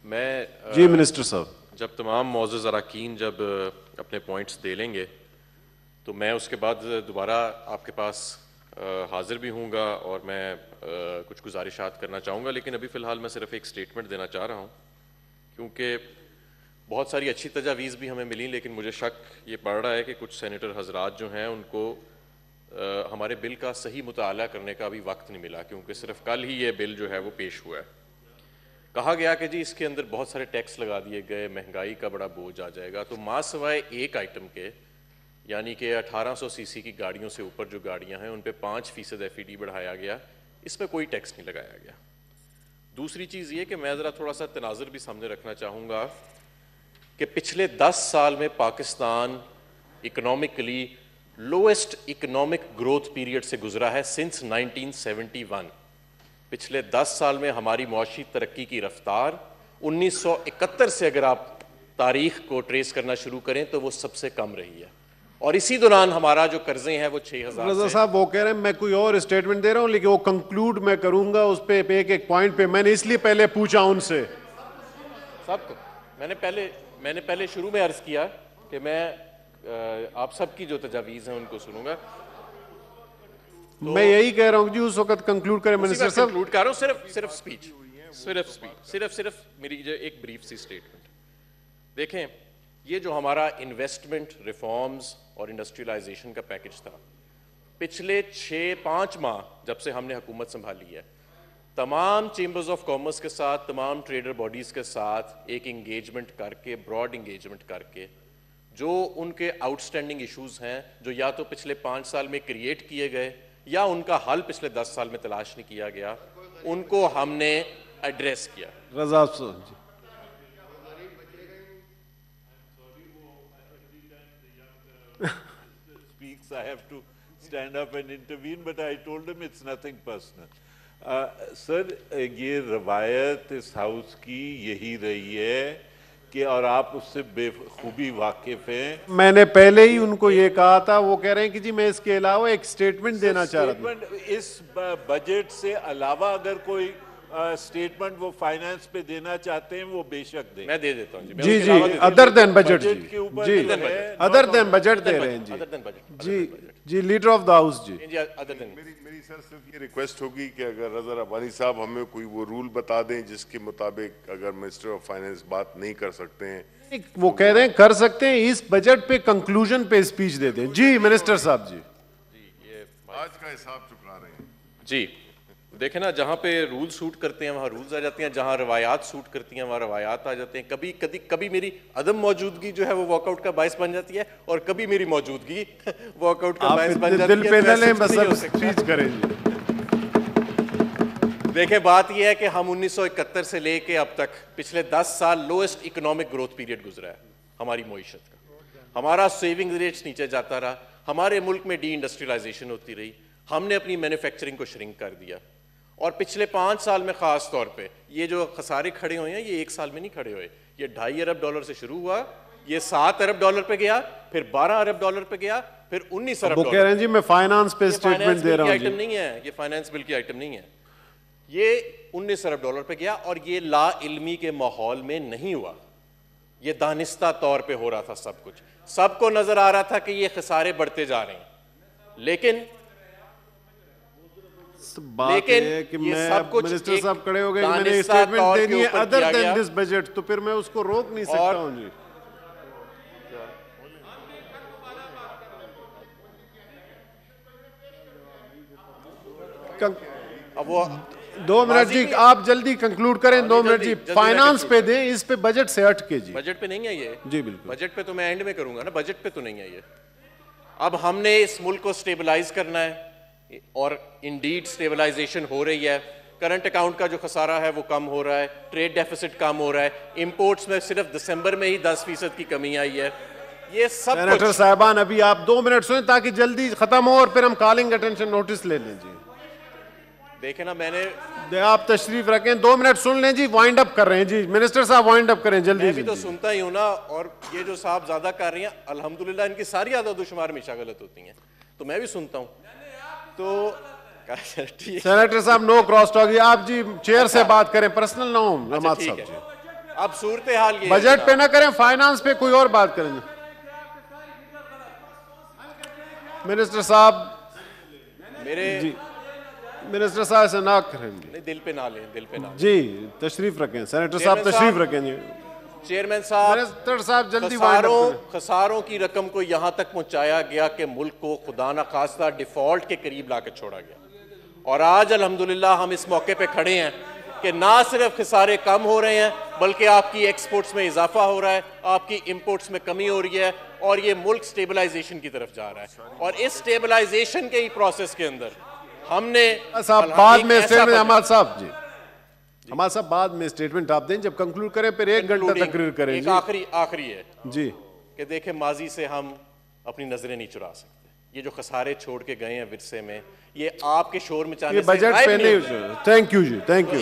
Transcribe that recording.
मैं जी मिनिस्टर साहब, जब तमाम मौजूद अरकान जब अपने पॉइंट्स दे लेंगे तो मैं उसके बाद दोबारा आपके पास हाजिर भी हूँगा और मैं कुछ गुजारिशात करना चाहूँगा, लेकिन अभी फ़िलहाल मैं सिर्फ एक स्टेटमेंट देना चाह रहा हूँ क्योंकि बहुत सारी अच्छी तजावीज़ भी हमें मिली, लेकिन मुझे शक ये पड़ रहा है कि कुछ सेनेटर हजरात जो हैं उनको हमारे बिल का सही मुताला करने का भी वक्त नहीं मिला, क्योंकि सिर्फ कल ही ये बिल जो है वो पेश हुआ है। कहा गया कि जी इसके अंदर बहुत सारे टैक्स लगा दिए गए, महंगाई का बड़ा बोझ आ जाएगा। तो माँ सिवाय एक आइटम के, यानी कि 1800 सीसी की गाड़ियों से ऊपर जो गाड़ियां हैं उन पे 5% FED बढ़ाया गया, इसमें कोई टैक्स नहीं लगाया गया। दूसरी चीज़ ये कि मैं ज़रा थोड़ा सा तनाज़ुर भी सामने रखना चाहूँगा कि पिछले 10 साल में Pakistan economically lowest economic growth period से गुजरा है सिंस 1971। पिछले 10 साल में हमारी मुआशी तरक्की की रफ्तार 1971 से अगर आप तारीख को ट्रेस करना शुरू करें तो वो सबसे कम रही है, और इसी दौरान हमारा जो कर्जे हैं वो 6000। रजा साहब वो कह रहे हैं मैं कोई और स्टेटमेंट दे रहा हूं, लेकिन वो कंक्लूड मैं करूंगा उस पे एक एक पॉइंट पे। मैंने इसलिए पहले पूछा उनसे सबको। मैंने पहले शुरू में अर्ज किया कि मैं आप सबकी जो तजावीज़ हैं उनको सुनूंगा। तो मैं यही कह रहा हूं जी उस वक्त कंक्लूड करें मिनिस्टर साहब। कंक्लूड कर रहा हूं, सिर्फ स्पीच, सिर्फ मेरी जो एक ब्रीफ सी स्टेटमेंट। देखें, ये जो हमारा इन्वेस्टमेंट रिफॉर्म्स और इंडस्ट्रियलाइजेशन का पैकेज था, पिछले 6-5 माह जब से हमने हुकूमत संभाली है, तमाम चेंबर्स ऑफ कॉमर्स के साथ, तमाम ट्रेडर बॉडीज़ के साथ एक इंगेजमेंट करके, ब्रॉड इंगेजमेंट करके, जो उनके आउटस्टैंडिंग इश्यूज़ हैं जो या तो पिछले 5 साल में क्रिएट किए गए या उनका हल पिछले 10 साल में तलाश नहीं किया गया, उनको हमने एड्रेस किया। रजा साहब जी, speaks, I have to stand up and intervene, but I told him it's nothing personal. Sir, ये रवायत इस हाउस की यही रही है कि, और आप उससे बेखूबी वाकिफ हैं। मैंने पहले ही उनको ये कहा था, वो कह रहे हैं कि जी मैं इसके अलावा एक स्टेटमेंट देना चाह रहा था। इस बजट से अलावा अगर कोई स्टेटमेंट वो फाइनेंस पे देना चाहते हैं वो बेशक दें। मैं दे देता हूं जी जी, अदर देन बजट के ऊपर जी, अदर देन बजट दे रहे हैं जी जी, लीडर ऑफ द हाउस जी। मेरी सर सिर्फ ये रिक्वेस्ट होगी कि अगर रज़ा रब्बानी साहब हमें कोई वो रूल बता दें जिसके मुताबिक अगर मिनिस्टर ऑफ फाइनेंस बात नहीं कर सकते हैं, वो कह रहे हैं कर सकते हैं, इस बजट पे कंक्लूजन पे स्पीच दे दें। जी मिनिस्टर साहब जी, आज का हिसाब चुका रहे हैं जी। देखें ना, जहाँ पे रूल सूट करते हैं वहाँ रूल्स आ जाते हैं, जहाँ रवायात सूट करती हैं वहाँ रवायात आ जाते हैं। कभी मेरी अदम मौजूदगी जो है वो वॉकआउट का बायस बन जाती है, और कभी मेरी मौजूदगी वॉकआउट का बायस बन जाती है। दिल पे न लें, बस अब स्पीच करेंगे। देखें, बात यह है कि हम 1971 से लेके अब तक पिछले 10 साल लोएस्ट इकोनॉमिक ग्रोथ पीरियड गुजरा है हमारी मईशत का। हमारा सेविंग रेट्स नीचे जाता रहा, हमारे मुल्क में डी इंडस्ट्रियलाइजेशन होती रही, हमने अपनी मैन्युफैक्चरिंग को श्रिंक कर दिया, और पिछले 5 साल में खास तौर पे ये जो खसारे खड़े हुए हैं ये 1 साल में नहीं खड़े हुए। ये $2.5 अरब से शुरू हुआ, ये $7 अरब पे गया, फिर $12 अरब पे गया, फिर $19 अरब। वो कह रहे हैं जी मैं फाइनेंस पे स्टेटमेंट दे रहा हूं। आइटम नहीं है ये, फाइनेंस बिल की आइटम नहीं है ये। $19 अरब पे गया, और ये ला इल्मी के माहौल में नहीं हुआ, ये दानिस्ता तौर पे हो रहा था सब कुछ। सबको नजर आ रहा था कि ये खसारे बढ़ते जा रहे हैं, लेकिन बात है कि मैं मिनिस्टर साहब खड़े हो गए, मैंने स्टेटमेंट देनी है अदर देन दिस बजट, तो फिर मैं उसको रोक नहीं सकता हूं जी। अब वो 2 मिनट जी, आप जल्दी कंक्लूड करें। 2 मिनट जी, फाइनेंस पे दें, इस पे बजट से हट के जी। बजट पे नहीं है ये जी, बिल्कुल बजट पे तो मैं एंड में करूंगा ना, बजट पे तो नहीं है ये। अब हमने इस मुल्क को स्टेबलाइज करना है, और इंडीड स्टेबलाइजेशन हो रही है। करंट अकाउंट का जो खसारा है वो कम हो रहा है, ट्रेड डेफिसिट कम हो रहा है, इंपोर्ट्स में सिर्फ दिसंबर में ही 10% की कमी आई है। ये सब सेनेटर साहबान अभी आप 2 मिनट सुने ताकि जल्दी खत्म हो, और फिर हम कॉलिंग अटेंशन नोटिस ले लें जी। देखें ना, मैंने आप तशरीफ रखें, 2 मिनट सुन लें जी, वाइंड अप कर रहे हैं जी। मिनिस्टर साहब वाइंड अप करें जल्दी। मैं भी तो सुनता ही हूं ना, और ये जो साहब ज्यादा कर रही हैं, अल्हम्दुलिल्लाह इनकी सारी आदत शुमार हमेशा गलत होती हैं, तो मैं भी सुनता हूं। तो सेनेटर साहब नो क्रॉस टॉक, आप जी चेयर से बात करें, पर्सनल ना हो। अच्छा, ठीक है। अब सूरत हाल ये बजट पे ना करें, फाइनेंस पे कोई और बात करेंगे। मिनिस्टर साहब मेरे जी, मिनिस्टर साहब ऐसे ना करेंगे, नहीं, दिल पे ना लें, दिल पे ना लें। जी तशरीफ रखें, सेनेटर साहब तशरीफ रखें जी। चेयरमैन साहब, मिनिस्टर साहब जल्दी खसारों की रकम को यहां तक पहुंचाया गया कि मुल्क को खुदा ना खास्ता डिफॉल्ट के करीब लाकर छोड़ा गया, और आज अल्हम्दुलिल्लाह हम इस मौके पे खड़े हैं कि ना सिर्फ खसारे कम हो रहे हैं बल्कि आपकी एक्सपोर्ट्स में इजाफा हो रहा है, आपकी इंपोर्ट्स में कमी हो रही है, और ये मुल्क स्टेबलाइजेशन की तरफ जा रहा है। और इस स्टेबलाइजेशन के ही प्रोसेस के अंदर हमने साहब बाद में स्टेटमेंट, हमाद साहब जी, हमाद साहब बाद में स्टेटमेंट आप दें, जब कंक्लूड करें फिर 1 घंटा तकरीर करें। एक आखिरी है जी कि देखें, माजी से हम अपनी नजरें नहीं चुरा सकते। ये जो खसारे छोड़ के गए हैं विरसे में, ये आपके शोर मचाने से बजट पे नहीं। Thank you ji, thank you.